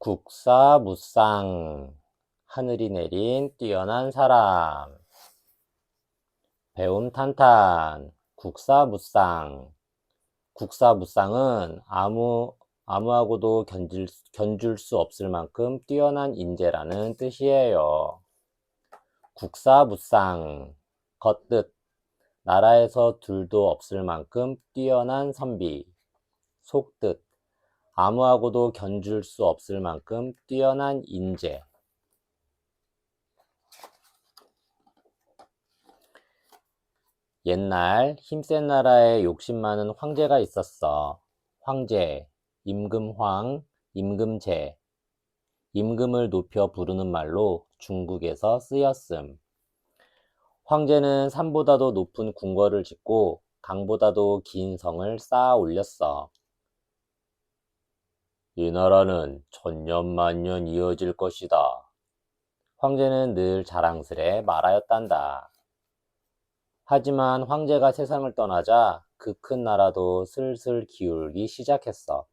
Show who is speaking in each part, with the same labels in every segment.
Speaker 1: 국사무쌍, 하늘이 내린 뛰어난 사람. 배움탄탄, 국사무쌍. 국사무쌍은 아무하고도 견줄 수 없을 만큼 뛰어난 인재라는 뜻이에요. 국사무쌍, 겉뜻, 나라에서 둘도 없을 만큼 뛰어난 선비. 속뜻, 아무하고도 견줄 수 없을 만큼 뛰어난 인재. 옛날 힘센 나라에 욕심 많은 황제가 있었어. 황제, 임금황, 임금제. 임금을 높여 부르는 말로 중국에서 쓰였음. 황제는 산보다도 높은 궁궐을 짓고 강보다도 긴 성을 쌓아 올렸어. 이 나라는 천년만년 이어질 것이다. 황제는 늘 자랑스레 말하였단다. 하지만 황제가 세상을 떠나자 그 큰 나라도 슬슬 기울기 시작했어.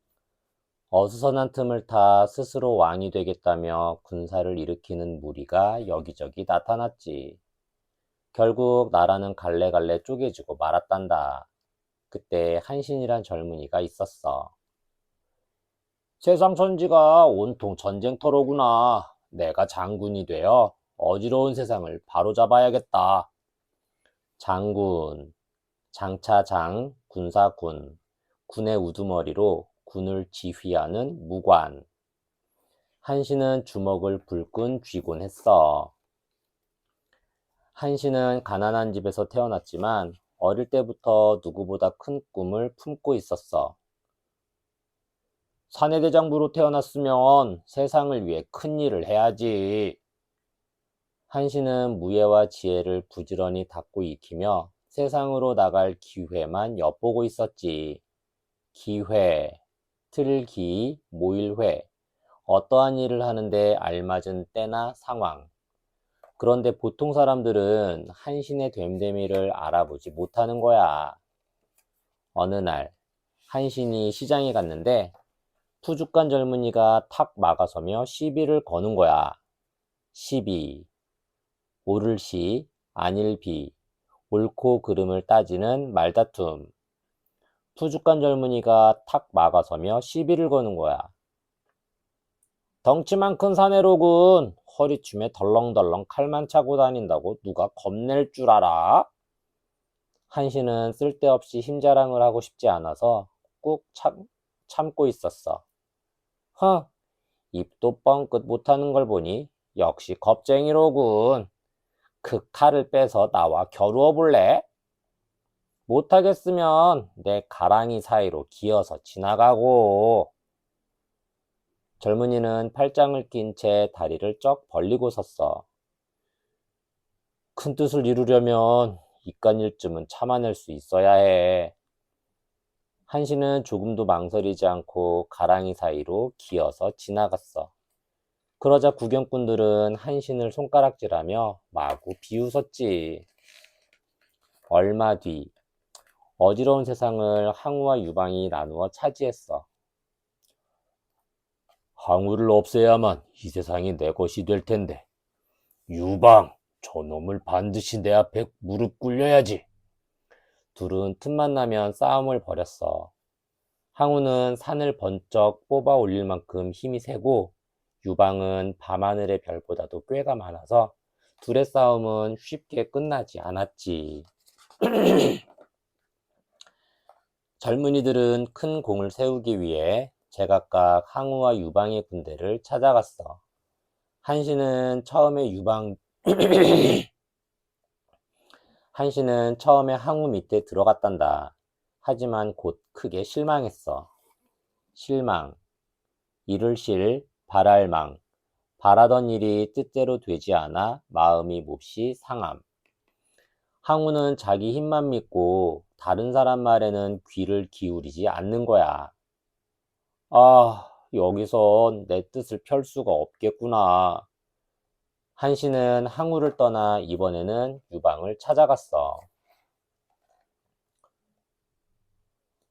Speaker 1: 어수선한 틈을 타 스스로 왕이 되겠다며 군사를 일으키는 무리가 여기저기 나타났지. 결국 나라는 갈래갈래 쪼개지고 말았단다. 그때 한신이란 젊은이가 있었어. 세상 천지가 온통 전쟁터로구나. 내가 장군이 되어 어지러운 세상을 바로잡아야겠다. 장군, 장차장, 군사군, 군의 우두머리로 군을 지휘하는 무관. 한신은 주먹을 불끈 쥐곤 했어. 한신은 가난한 집에서 태어났지만 어릴 때부터 누구보다 큰 꿈을 품고 있었어. 사내대장부로 태어났으면 세상을 위해 큰 일을 해야지. 한신은 무예와 지혜를 부지런히 닦고 익히며 세상으로 나갈 기회만 엿보고 있었지. 기회, 틀기, 모일회, 어떠한 일을 하는데 알맞은 때나 상황. 그런데 보통 사람들은 한신의 됨됨이를 알아보지 못하는 거야. 어느 날 한신이 시장에 갔는데 푸죽간 젊은이가 탁 막아서며 시비를 거는 거야. 시비, 옳을 시, 아닐 비, 옳고 그름을 따지는 말다툼. 푸죽간 젊은이가 탁 막아서며 시비를 거는 거야. 덩치만 큰 사내로군. 허리춤에 덜렁덜렁 칼만 차고 다닌다고 누가 겁낼 줄 알아? 한신은 쓸데없이 힘자랑을 하고 싶지 않아서 꾹 참고 있었어. 입도 뻥끗 못하는 걸 보니 역시 겁쟁이로군. 그 칼을 빼서 나와 겨루어 볼래? 못하겠으면 내 가랑이 사이로 기어서 지나가고. 젊은이는 팔짱을 낀 채 다리를 쩍 벌리고 섰어. 큰 뜻을 이루려면 이깟일쯤은 참아낼 수 있어야 해. 한신은 조금도 망설이지 않고 가랑이 사이로 기어서 지나갔어. 그러자 구경꾼들은 한신을 손가락질하며 마구 비웃었지. 얼마 뒤 어지러운 세상을 항우와 유방이 나누어 차지했어. 항우를 없애야만 이 세상이 내 것이 될 텐데, 유방, 저놈을 반드시 내 앞에 무릎 꿇려야지. 둘은 틈만 나면 싸움을 벌였어. 항우는 산을 번쩍 뽑아 올릴 만큼 힘이 세고, 유방은 밤하늘의 별보다도 꾀가 많아서 둘의 싸움은 쉽게 끝나지 않았지. 젊은이들은 큰 공을 세우기 위해 제각각 항우와 유방의 군대를 찾아갔어. 한신은 처음에 한신은 처음에 항우 밑에 들어갔단다. 하지만 곧 크게 실망했어. 실망, 이를 실, 바랄망, 바라던 일이 뜻대로 되지 않아 마음이 몹시 상함. 항우는 자기 힘만 믿고 다른 사람 말에는 귀를 기울이지 않는 거야. 여기선 내 뜻을 펼 수가 없겠구나. 한신은 항우를 떠나 이번에는 유방을 찾아갔어.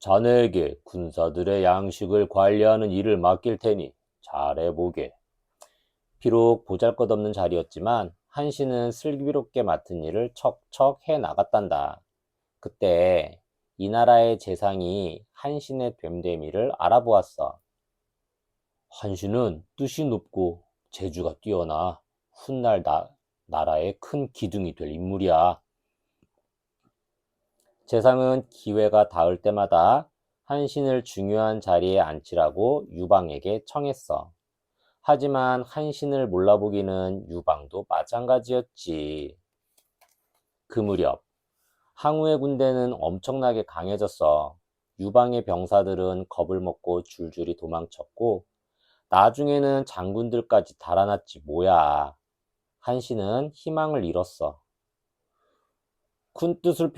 Speaker 1: 자네에게 군사들의 양식을 관리하는 일을 맡길 테니 잘해보게. 비록 보잘것없는 자리였지만 한신은 슬기롭게 맡은 일을 척척 해나갔단다. 그때 이 나라의 재상이 한신의 됨됨이를 알아보았어. 한신은 뜻이 높고 재주가 뛰어나 훗날 나라의 큰 기둥이 될 인물이야. 재상은 기회가 닿을 때마다 한신을 중요한 자리에 앉히라고 유방에게 청했어. 하지만 한신을 몰라보기는 유방도 마찬가지였지. 그 무렵 항우의 군대는 엄청나게 강해졌어. 유방의 병사들은 겁을 먹고 줄줄이 도망쳤고 나중에는 장군들까지 달아났지 뭐야. 한신은 희망을 잃었어. 큰 뜻을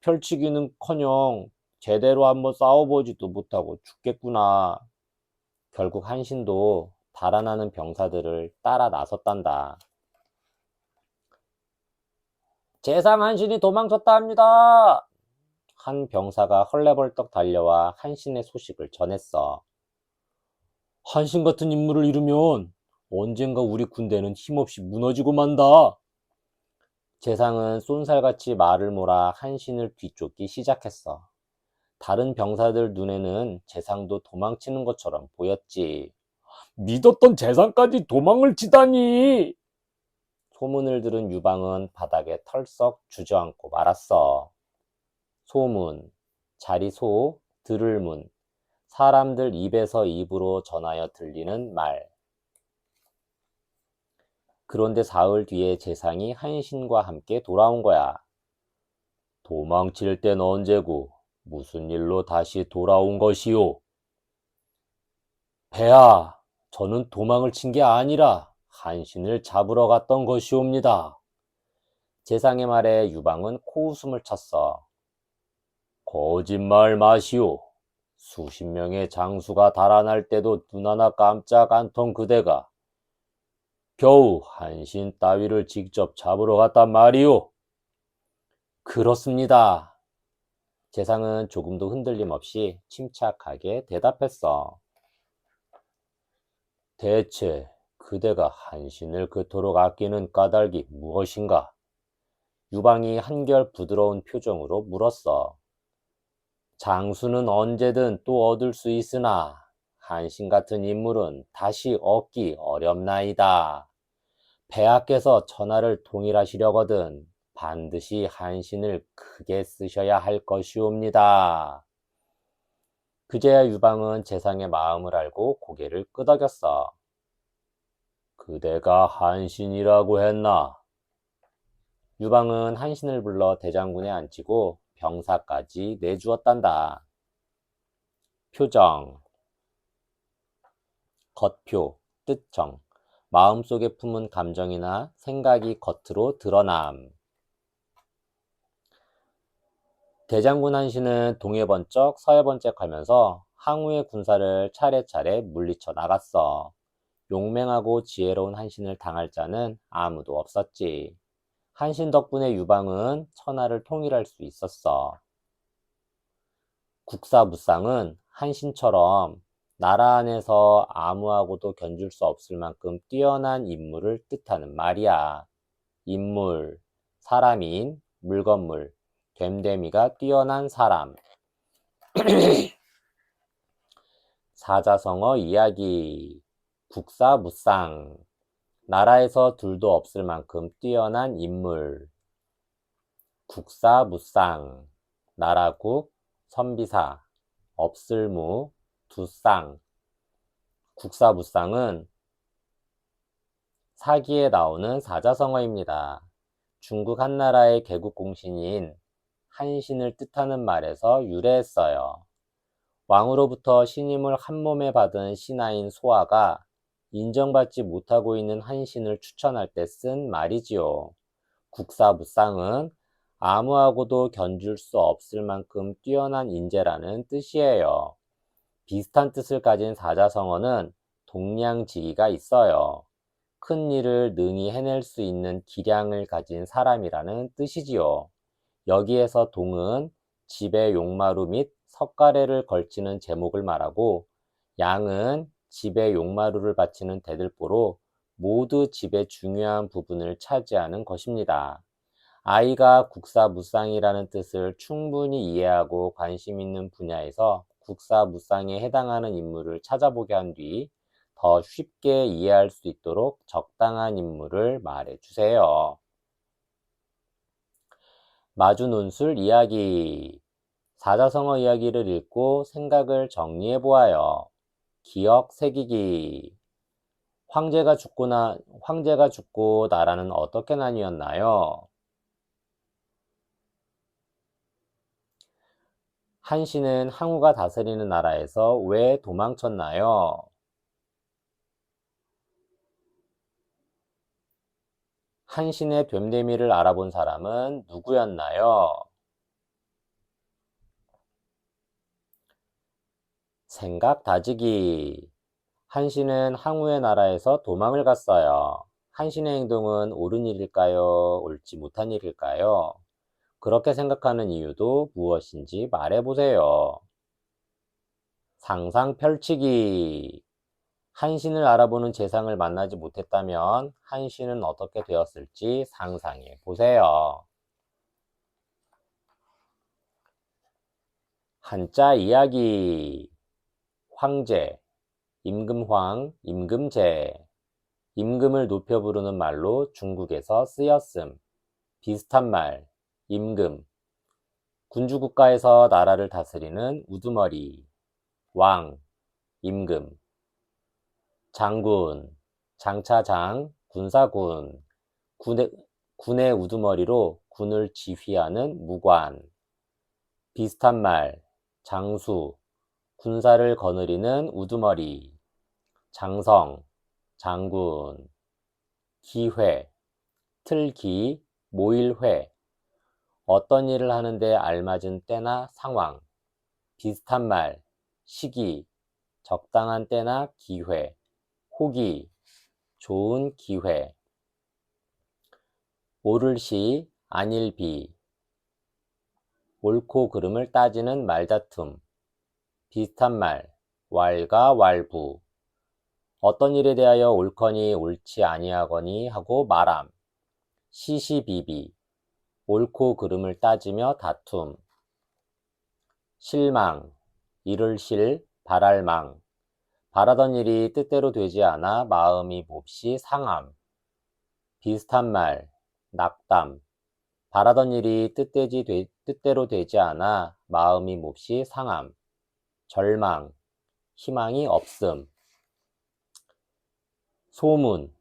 Speaker 1: 펼치기는커녕 제대로 한번 싸워보지도 못하고 죽겠구나. 결국 한신도 달아나는 병사들을 따라 나섰단다. 재상 한신이 도망쳤다 합니다. 한 병사가 헐레벌떡 달려와 한신의 소식을 전했어. 한신 같은 인물을 잃으면 언젠가 우리 군대는 힘없이 무너지고 만다. 재상은 쏜살같이 말을 몰아 한신을 뒤쫓기 시작했어. 다른 병사들 눈에는 재상도 도망치는 것처럼 보였지. 믿었던 재상까지 도망을 치다니! 소문을 들은 유방은 바닥에 털썩 주저앉고 말았어. 소문, 자리소, 들을문, 사람들 입에서 입으로 전하여 들리는 말. 그런데 사흘 뒤에 재상이 한신과 함께 돌아온 거야. 도망칠 땐 언제고 무슨 일로 다시 돌아온 것이오? 배하, 저는 도망을 친 게 아니라 한신을 잡으러 갔던 것이옵니다. 재상의 말에 유방은 코웃음을 쳤어. 거짓말 마시오. 수십 명의 장수가 달아날 때도 눈 하나 깜짝 않던 그대가 겨우 한신 따위를 직접 잡으러 갔단 말이오. 그렇습니다. 재상은 조금도 흔들림 없이 침착하게 대답했어. 대체 그대가 한신을 그토록 아끼는 까닭이 무엇인가? 유방이 한결 부드러운 표정으로 물었어. 장수는 언제든 또 얻을 수 있으나 한신 같은 인물은 다시 얻기 어렵나이다. 폐하께서 천하를 통일하시려거든 반드시 한신을 크게 쓰셔야 할 것이옵니다. 그제야 유방은 재상의 마음을 알고 고개를 끄덕였어. 그대가 한신이라고 했나? 유방은 한신을 불러 대장군에 앉히고 병사까지 내주었단다. 표정, 겉표, 뜻정, 마음속에 품은 감정이나 생각이 겉으로 드러남. 대장군 한신은 동해 번쩍 서해 번쩍 하면서 항우의 군사를 차례차례 물리쳐 나갔어. 용맹하고 지혜로운 한신을 당할 자는 아무도 없었지. 한신 덕분에 유방은 천하를 통일할 수 있었어. 국사무쌍은 한신처럼 나라 안에서 아무하고도 견줄 수 없을 만큼 뛰어난 인물을 뜻하는 말이야. 인물, 사람인, 물건물, 됨됨이가 뛰어난 사람. 사자성어 이야기, 국사무쌍, 나라에서 둘도 없을 만큼 뛰어난 인물. 국사무쌍, 나라국, 선비사, 없을무, 두쌍. 국사무쌍은 사기에 나오는 사자성어입니다. 중국 한나라의 개국공신인 한신을 뜻하는 말에서 유래했어요. 왕으로부터 신임을 한몸에 받은 신하인 소아가 인정받지 못하고 있는 한신을 추천할 때 쓴 말이지요. 국사무쌍은 아무하고도 견줄 수 없을 만큼 뛰어난 인재라는 뜻이에요. 비슷한 뜻을 가진 사자성어는 동량지기가 있어요. 큰 일을 능히 해낼 수 있는 기량을 가진 사람이라는 뜻이지요. 여기에서 동은 집의 용마루 및 석가래를 걸치는 제목을 말하고 양은 집의 용마루를 바치는 대들보로 모두 집의 중요한 부분을 차지하는 것입니다. 아이가 국사무상이라는 뜻을 충분히 이해하고 관심 있는 분야에서 국사무상에 해당하는 인물을 찾아보게 한 뒤 더 쉽게 이해할 수 있도록 적당한 인물을 말해 주세요. 마주논술 이야기. 사자성어 이야기를 읽고 생각을 정리해 보아요. 기억 새기기. 황제가 죽고 나라는 어떻게 나뉘었나요? 한신은 항우가 다스리는 나라에서 왜 도망쳤나요? 한신의 됨됨이를 알아본 사람은 누구였나요? 생각 다지기. 한신은 항우의 나라에서 도망을 갔어요. 한신의 행동은 옳은 일일까요? 옳지 못한 일일까요? 그렇게 생각하는 이유도 무엇인지 말해보세요. 상상 펼치기. 한신을 알아보는 재상을 만나지 못했다면 한신은 어떻게 되었을지 상상해 보세요. 한자 이야기. 황제, 임금황, 임금제. 임금을 높여 부르는 말로 중국에서 쓰였음. 비슷한 말, 임금. 군주국가에서 나라를 다스리는 우두머리. 왕, 임금. 장군, 장차장, 군사군. 군의 우두머리로 군을 지휘하는 무관. 비슷한 말, 장수, 군사를 거느리는 우두머리. 장성, 장군. 기회, 틀기, 모일회. 어떤 일을 하는데 알맞은 때나 상황. 비슷한 말, 시기, 적당한 때나 기회. 호기, 좋은 기회. 옳을 시, 아닐 비. 옳고 그름을 따지는 말다툼. 비슷한 말, 왈가왈부. 어떤 일에 대하여 옳거니 옳지 아니하거니 하고 말함. 시시비비. 옳고 그름을 따지며 다툼. 실망, 이를 실, 바랄 망. 바라던 일이 뜻대로 되지 않아 마음이 몹시 상함. 비슷한 말, 낙담. 바라던 일이 뜻대로 되지 않아 마음이 몹시 상함. 절망, 희망이 없음. 소문,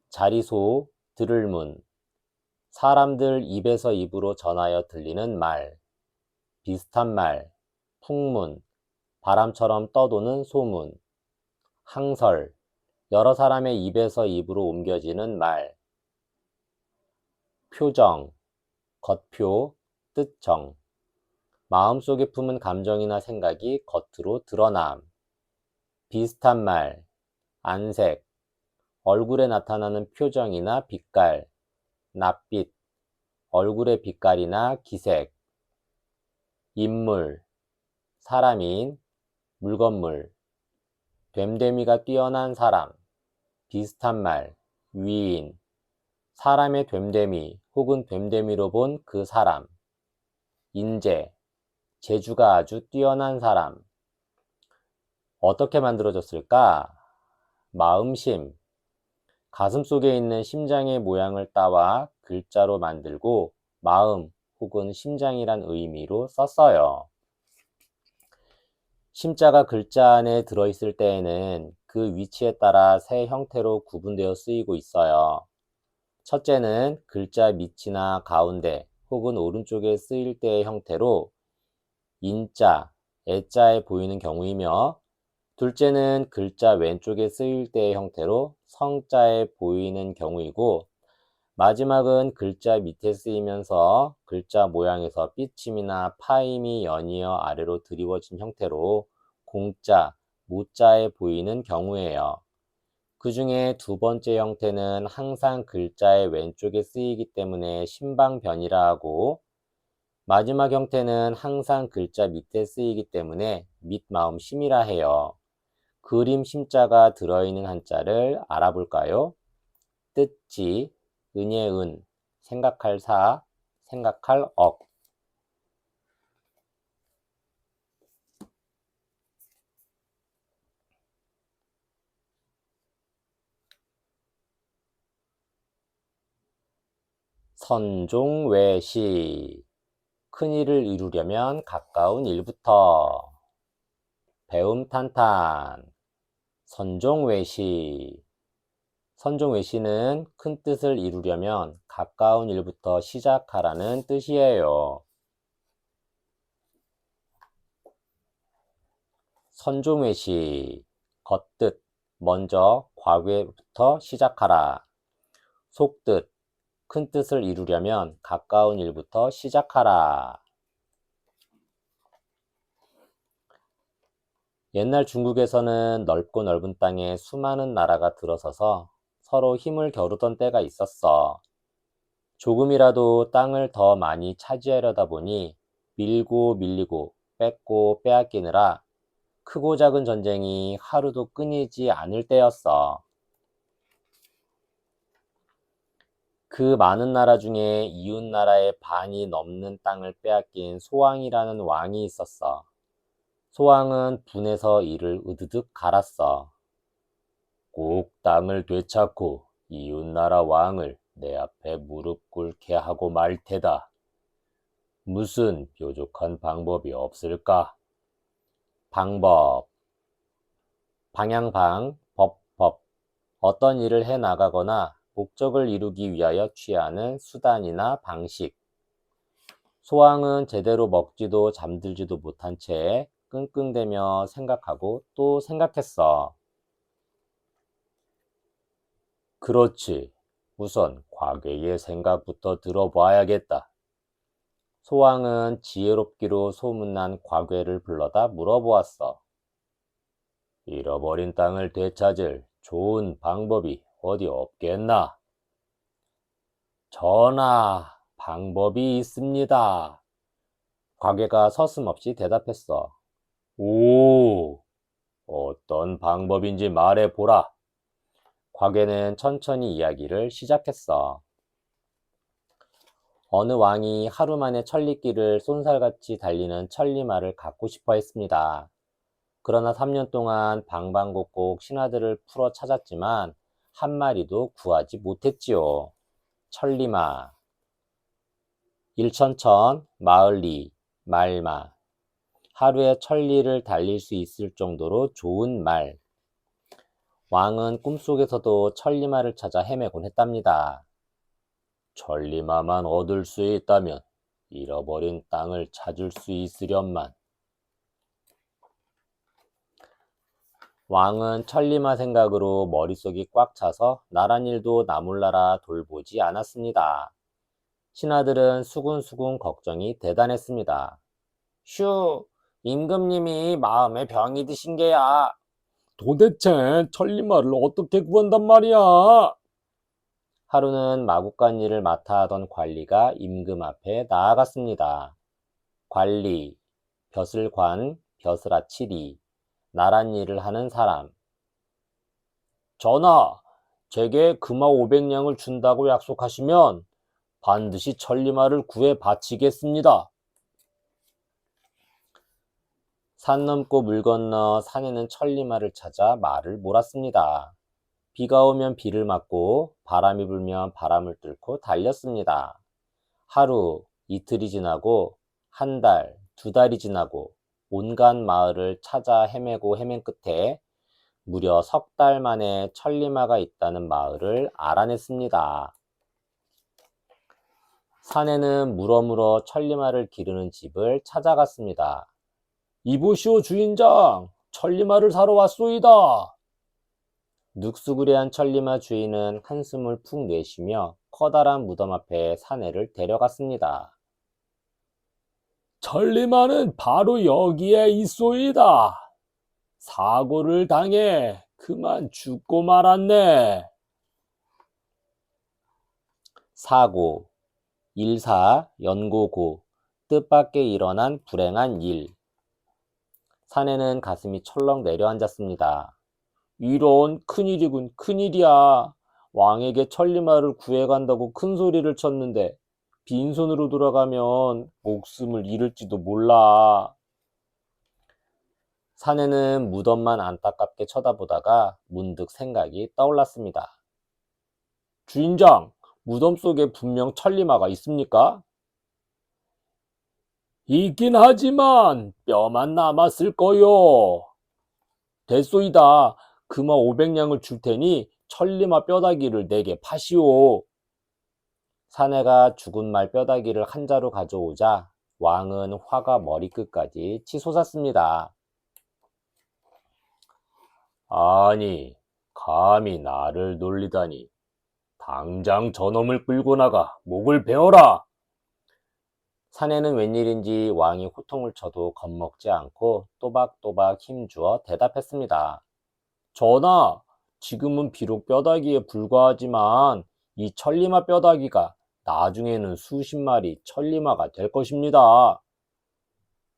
Speaker 1: 자리소, 들을문. 사람들 입에서 입으로 전하여 들리는 말. 비슷한 말, 풍문, 바람처럼 떠도는 소문. 항설, 여러 사람의 입에서 입으로 옮겨지는 말. 표정, 겉표, 뜻정. 마음속에 품은 감정이나 생각이 겉으로 드러남. 비슷한 말, 안색, 얼굴에 나타나는 표정이나 빛깔. 낯빛, 얼굴의 빛깔이나 기색. 인물, 사람인, 물건물. 됨됨이가 뛰어난 사람. 비슷한 말, 위인. 사람의 됨됨이 혹은 됨됨이로 본 그 사람. 인재, 재주가 아주 뛰어난 사람. 어떻게 만들어졌을까? 마음심, 가슴 속에 있는 심장의 모양을 따와 글자로 만들고 마음 혹은 심장이란 의미로 썼어요. 심자가 글자 안에 들어있을 때에는 그 위치에 따라 세 형태로 구분되어 쓰이고 있어요. 첫째는 글자 밑이나 가운데 혹은 오른쪽에 쓰일 때의 형태로 인자, 애자에 보이는 경우이며, 둘째는 글자 왼쪽에 쓰일 때의 형태로 성자에 보이는 경우이고, 마지막은 글자 밑에 쓰이면서 글자 모양에서 삐침이나 파임이 연이어 아래로 드리워진 형태로 공자, 모자에 보이는 경우예요. 그 중에 두 번째 형태는 항상 글자의 왼쪽에 쓰이기 때문에 신방변이라 하고, 마지막 형태는 항상 글자 밑에 쓰이기 때문에 밑마음심이라 해요. 그림 심자가 들어있는 한자를 알아볼까요? 뜻지, 은의 은, 생각할 사, 생각할 억. 선종외시. 큰일을 이루려면 가까운 일부터. 배움탄탄. 선종외시. 선종외시는 큰 뜻을 이루려면 가까운 일부터 시작하라는 뜻이에요. 선종외시. 겉뜻. 먼저 과거부터 시작하라. 속뜻. 큰 뜻을 이루려면 가까운 일부터 시작하라. 옛날 중국에서는 넓고 넓은 땅에 수많은 나라가 들어서서 서로 힘을 겨루던 때가 있었어. 조금이라도 땅을 더 많이 차지하려다 보니 밀고 밀리고 뺏고 빼앗기느라 크고 작은 전쟁이 하루도 끊이지 않을 때였어. 그 많은 나라 중에 이웃 나라의 반이 넘는 땅을 빼앗긴 소왕이라는 왕이 있었어. 소왕은 분해서 이를 으드득 갈았어. 꼭 땅을 되찾고 이웃 나라 왕을 내 앞에 무릎 꿇게 하고 말 테다. 무슨 뾰족한 방법이 없을까? 방법. 방향방, 법. 어떤 일을 해 나가거나 목적을 이루기 위하여 취하는 수단이나 방식. 소왕은 제대로 먹지도 잠들지도 못한 채 끙끙대며 생각하고 또 생각했어. 그렇지. 우선 과거의 생각부터 들어봐야겠다. 소왕은 지혜롭기로 소문난 과거를 불러다 물어보았어. 잃어버린 땅을 되찾을 좋은 방법이 어디 없겠나? 전하, 방법이 있습니다. 과거가 서슴없이 대답했어. 오, 어떤 방법인지 말해보라. 과거는 천천히 이야기를 시작했어. 어느 왕이 하루 만에 천리길을 쏜살같이 달리는 천리마를 갖고 싶어 했습니다. 그러나 3년 동안 방방곡곡 신하들을 풀어 찾았지만 한 마리도 구하지 못했지요. 천리마. 일천천, 마을리, 말마. 하루에 천리를 달릴 수 있을 정도로 좋은 말. 왕은 꿈속에서도 천리마를 찾아 헤매곤 했답니다. 천리마만 얻을 수 있다면 잃어버린 땅을 찾을 수 있으련만. 왕은 천리마 생각으로 머릿속이 꽉 차서 나란 일도 나몰라라 돌보지 않았습니다. 신하들은 수군수군 걱정이 대단했습니다. 슈, 임금님이 마음에 병이 드신 게야. 도대체 천리마를 어떻게 구한단 말이야? 하루는 마구간 일을 맡아 하던 관리가 임금 앞에 나아갔습니다. 관리, 벼슬관, 벼슬아치리, 나란 일을 하는 사람. 전하, 제게 금화 500냥을 준다고 약속하시면 반드시 천리마를 구해 바치겠습니다. 산 넘고 물 건너 산에는 천리마를 찾아 말을 몰았습니다. 비가 오면 비를 맞고 바람이 불면 바람을 뚫고 달렸습니다. 하루, 이틀이 지나고 한 달, 두 달이 지나고 온갖 마을을 찾아 헤매고 헤맨 끝에 무려 석 달 만에 천리마가 있다는 마을을 알아냈습니다. 사내는 물어물어 천리마를 기르는 집을 찾아갔습니다. 이보시오 주인장, 천리마를 사러 왔소이다. 늑수구레한 천리마 주인은 한숨을 푹 내쉬며 커다란 무덤 앞에 사내를 데려갔습니다. 천리마는 바로 여기에 있소이다. 사고를 당해 그만 죽고 말았네. 사고, 일사, 연고고, 뜻밖의 일어난 불행한 일. 사내는 가슴이 철렁 내려앉았습니다. 이런 큰일이군, 큰일이야. 왕에게 천리마를 구해간다고 큰 소리를 쳤는데 빈손으로 돌아가면 목숨을 잃을지도 몰라. 사내는 무덤만 안타깝게 쳐다보다가 문득 생각이 떠올랐습니다. 주인장, 무덤 속에 분명 천리마가 있습니까? 있긴 하지만 뼈만 남았을 거요. 됐소이다. 금화 500냥을 줄 테니 천리마 뼈다귀를 내게 파시오. 사내가 죽은 말 뼈다귀를 한 자루 가져오자 왕은 화가 머리끝까지 치솟았습니다. 아니, 감히 나를 놀리다니. 당장 저놈을 끌고 나가 목을 베어라. 사내는 웬일인지 왕이 호통을 쳐도 겁먹지 않고 또박또박 힘주어 대답했습니다. 전하, 지금은 비록 뼈다귀에 불과하지만 이 천리마 뼈다귀가 나중에는 수십 마리 천리마가 될 것입니다.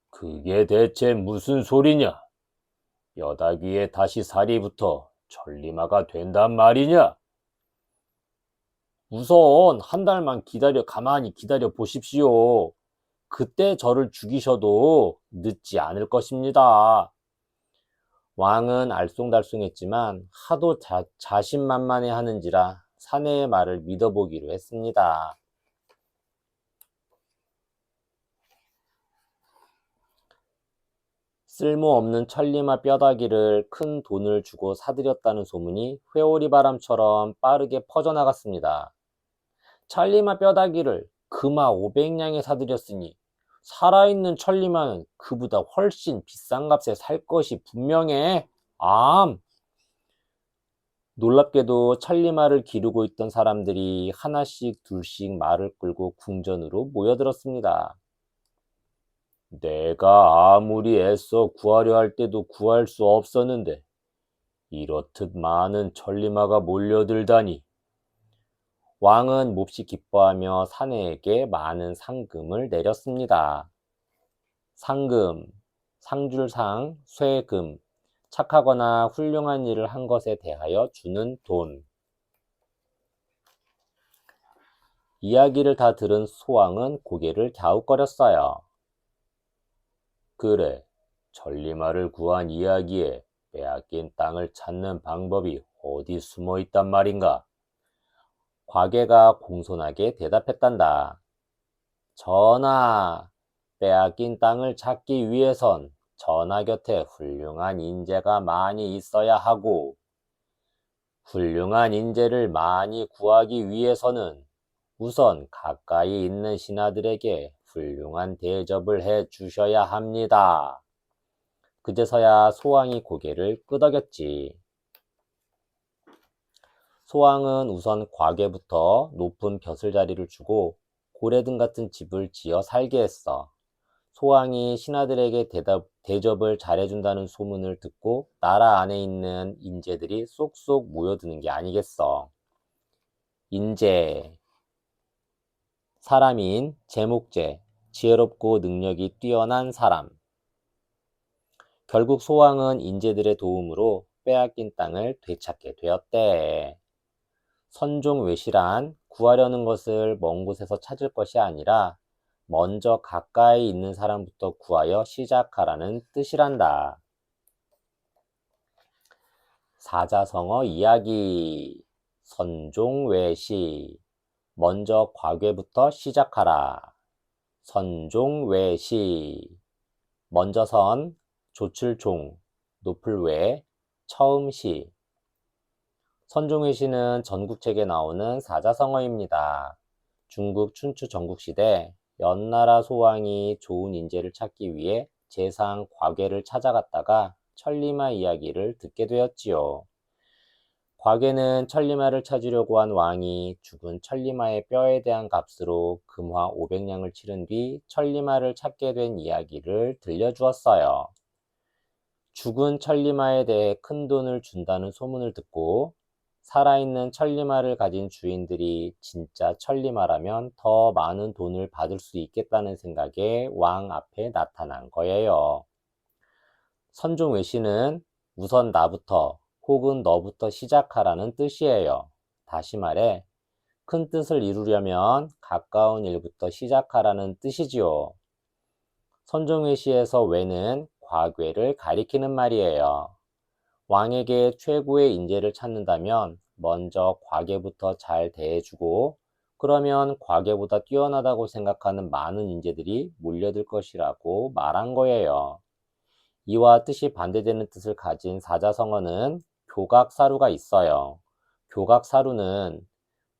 Speaker 1: 그게 대체 무슨 소리냐? 뼈다귀에 다시 살이 붙어 천리마가 된단 말이냐? 우선 한 달만 가만히 기다려 보십시오. 그때 저를 죽이셔도 늦지 않을 것입니다. 왕은 알쏭달쏭했지만 하도 자신만만해 하는지라 사내의 말을 믿어보기로 했습니다. 쓸모없는 천리마 뼈다귀를 큰 돈을 주고 사들였다는 소문이 회오리 바람처럼 빠르게 퍼져나갔습니다. 천리마 뼈다귀를 금화 500냥에 사들였으니 살아있는 천리마는 그보다 훨씬 비싼 값에 살 것이 분명해. 놀랍게도 천리마를 기르고 있던 사람들이 하나씩 둘씩 말을 끌고 궁전으로 모여들었습니다. 내가 아무리 애써 구하려 할 때도 구할 수 없었는데 이렇듯 많은 천리마가 몰려들다니. 왕은 몹시 기뻐하며 사내에게 많은 상금을 내렸습니다. 상금, 상줄상, 쇠금, 착하거나 훌륭한 일을 한 것에 대하여 주는 돈. 이야기를 다 들은 소왕은 고개를 갸웃거렸어요. 그래, 천리마를 구한 이야기에 빼앗긴 땅을 찾는 방법이 어디 숨어 있단 말인가? 과계가 공손하게 대답했단다. 전하, 빼앗긴 땅을 찾기 위해선 전하 곁에 훌륭한 인재가 많이 있어야 하고, 훌륭한 인재를 많이 구하기 위해서는 우선 가까이 있는 신하들에게 훌륭한 대접을 해 주셔야 합니다. 그제서야 소왕이 고개를 끄덕였지. 소왕은 우선 과계부터 높은 벼슬자리를 주고 고래등 같은 집을 지어 살게 했어. 소왕이 신하들에게 대접을 잘해준다는 소문을 듣고 나라 안에 있는 인재들이 쏙쏙 모여드는 게 아니겠어. 인재, 사람인 제목제, 지혜롭고 능력이 뛰어난 사람. 결국 소왕은 인재들의 도움으로 빼앗긴 땅을 되찾게 되었대. 선종외시란 구하려는 것을 먼 곳에서 찾을 것이 아니라 먼저 가까이 있는 사람부터 구하여 시작하라는 뜻이란다. 사자성어 이야기. 선종외시. 먼저 과괴부터 시작하라. 선종외시. 먼저 선, 조출종, 높을 외, 처음 시. 선종외시는 전국책에 나오는 사자성어입니다. 중국 춘추 전국시대 연나라 소왕이 좋은 인재를 찾기 위해 재상 과괴를 찾아갔다가 천리마 이야기를 듣게 되었지요. 과괴는 천리마를 찾으려고 한 왕이 죽은 천리마의 뼈에 대한 값으로 금화 500냥을 치른 뒤 천리마를 찾게 된 이야기를 들려주었어요. 죽은 천리마에 대해 큰 돈을 준다는 소문을 듣고 살아있는 천리마를 가진 주인들이 진짜 천리마라면 더 많은 돈을 받을 수 있겠다는 생각에 왕 앞에 나타난 거예요. 선종외시는 우선 나부터 혹은 너부터 시작하라는 뜻이에요. 다시 말해, 큰 뜻을 이루려면 가까운 일부터 시작하라는 뜻이지요. 선종회시에서 외는 과괴를 가리키는 말이에요. 왕에게 최고의 인재를 찾는다면 먼저 과괴부터 잘 대해주고, 그러면 과괴보다 뛰어나다고 생각하는 많은 인재들이 몰려들 것이라고 말한 거예요. 이와 뜻이 반대되는 뜻을 가진 사자성어는 교각사루가 있어요. 교각사루는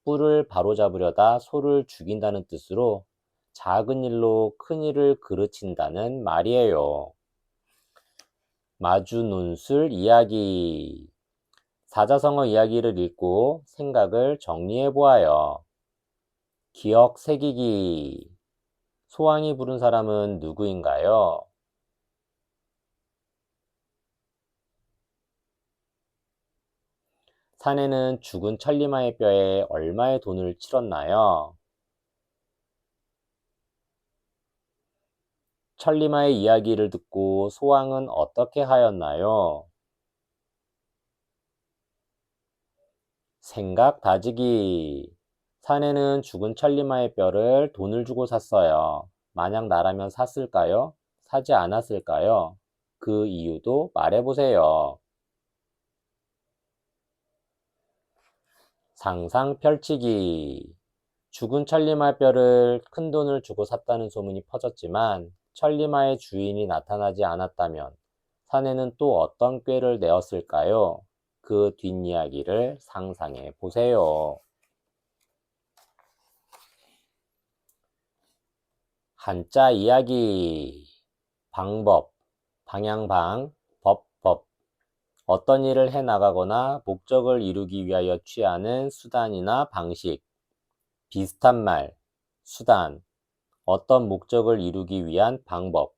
Speaker 1: 뿔을 바로잡으려다 소를 죽인다는 뜻으로 작은 일로 큰 일을 그르친다는 말이에요. 마주논술 이야기. 사자성어 이야기를 읽고 생각을 정리해 보아요. 기억 새기기. 소왕이 부른 사람은 누구인가요? 사내는 죽은 천리마의 뼈에 얼마의 돈을 치렀나요? 천리마의 이야기를 듣고 소왕은 어떻게 하였나요? 생각 다지기. 사내는 죽은 천리마의 뼈를 돈을 주고 샀어요. 만약 나라면 샀을까요? 사지 않았을까요? 그 이유도 말해보세요. 상상 펼치기. 죽은 천리마 뼈를 큰 돈을 주고 샀다는 소문이 퍼졌지만 천리마의 주인이 나타나지 않았다면 사내는 또 어떤 꾀를 내었을까요? 그 뒷이야기를 상상해 보세요. 한자 이야기. 방법, 방향방, 법. 어떤 일을 해 나가거나 목적을 이루기 위하여 취하는 수단이나 방식. 비슷한 말, 수단, 어떤 목적을 이루기 위한 방법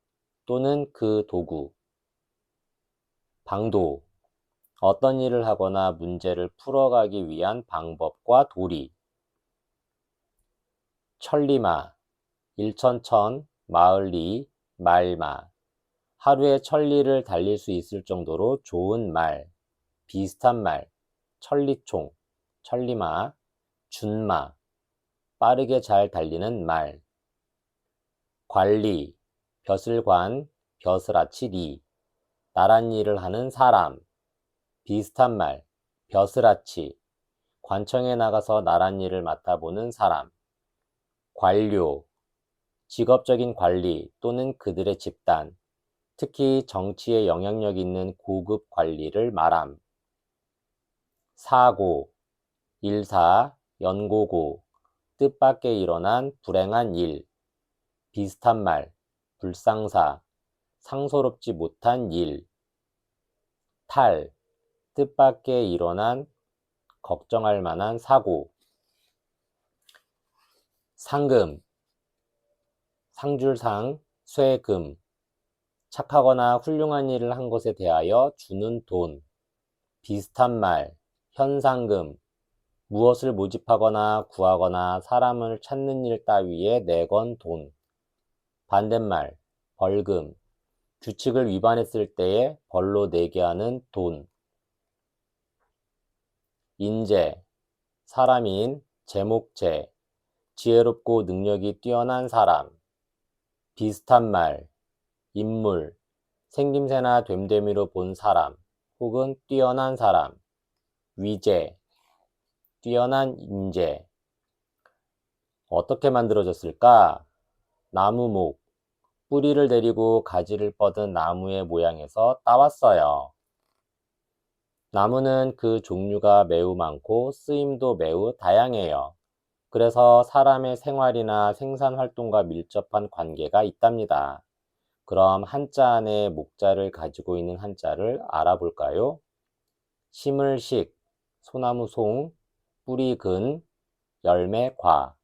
Speaker 1: 또는 그 도구. 방도, 어떤 일을 하거나 문제를 풀어가기 위한 방법과 도리. 천리마, 일천천, 마을리, 말마. 하루에 천리를 달릴 수 있을 정도로 좋은 말, 비슷한 말, 천리총, 천리마, 준마, 빠르게 잘 달리는 말. 관리, 벼슬관, 벼슬아치리, 나란 일을 하는 사람. 비슷한 말, 벼슬아치, 관청에 나가서 나란 일을 맡아보는 사람. 관료, 직업적인 관리 또는 그들의 집단, 특히 정치에 영향력 있는 고급 관리를 말함. 사고, 일사, 연고고, 뜻밖에 일어난 불행한 일. 비슷한 말, 불상사, 상소롭지 못한 일. 탈, 뜻밖에 일어난 걱정할 만한 사고. 상금, 상줄상, 쇠금, 착하거나 훌륭한 일을 한 것에 대하여 주는 돈. 비슷한 말, 현상금, 무엇을 모집하거나 구하거나 사람을 찾는 일 따위에 내건 돈. 반대말, 벌금, 규칙을 위반했을 때에 벌로 내게 하는 돈. 인재, 사람인, 제목제, 지혜롭고 능력이 뛰어난 사람. 비슷한 말, 인물, 생김새나 됨됨이로 본 사람, 혹은 뛰어난 사람. 위재, 뛰어난 인재. 어떻게 만들어졌을까? 나무목, 뿌리를 데리고 가지를 뻗은 나무의 모양에서 따왔어요. 나무는 그 종류가 매우 많고 쓰임도 매우 다양해요. 그래서 사람의 생활이나 생산 활동과 밀접한 관계가 있답니다. 그럼 한자 안에 목자를 가지고 있는 한자를 알아볼까요? 심을 식, 소나무 송, 뿌리 근, 열매 과.